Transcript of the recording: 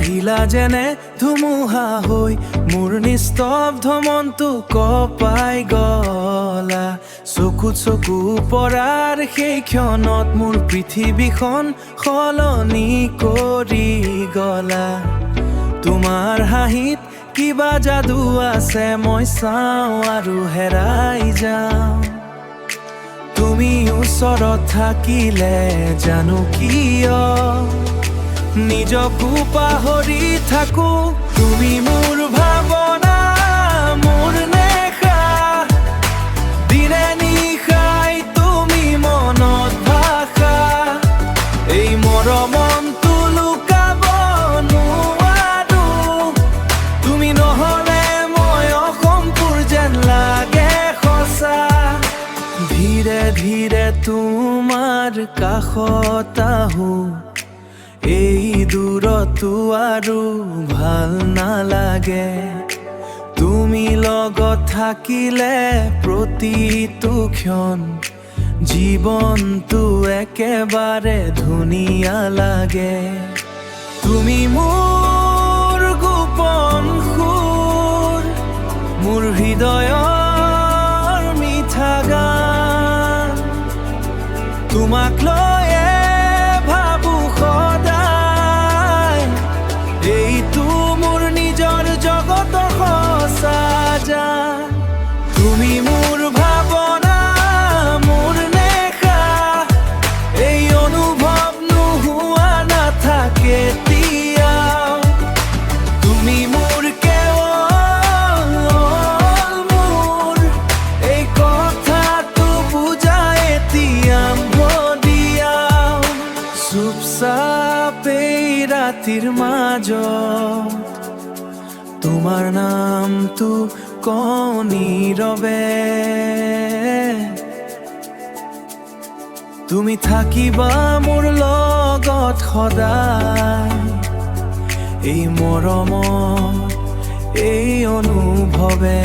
আহিলা যেনে ধুমুহা হৈ মোৰ নিস্তব্ধ মনটো কঁপাই গলা চকুত চকু পৰাৰ সেই ক্ষণত মোৰ পৃথিৱীখন সলনি কৰি গলা তোমাৰ হাঁহিত কিবা যাদু আছে মই চাওঁ আৰু হেৰাই যাওঁ তুমি ওচৰত থাকিলে জানো কিয় নিজকো পাহৰি থাকো তুমি মোৰ ভাৱনা মোৰ নেশা দিনে নিশাই তুমি মনত ভাষা এই মৰমটো লুকাব নোৱাৰো তুমি নহলে মই অসম্পূৰ্ণ যেন লাগে সঁচা ধীৰে ধীৰে তোমাৰ কাষত আহো এই দূৰতো আৰু ভাল নালাগে তুমি লগত থাকিলে প্ৰতিটো ক্ষণ জীৱনটো একেবাৰে ধুনীয়া লাগে তুমি মোৰ গোপন সুৰ মোৰ হৃদয়ৰ মিঠা গান তোমাক লৈয়ে ভাবো সদায় এইটো মোৰ নিজৰ জগতৰ সঁচা জান তুমি মোৰ ভাৱনা মোৰ নেশা এই অনুভৱ নোহোৱা নাথাকে এতিয়াও তুমি মোৰ কেৱল মোৰ এই কথাটো বুজাই এতিয়া চুপচাপ এই ৰাতিৰ মাজত তোমাৰ নামটো কওঁ নীৰৱে তুমি থাকিবা মোৰ লগত সদায় এই মৰমত এই অনুভৱে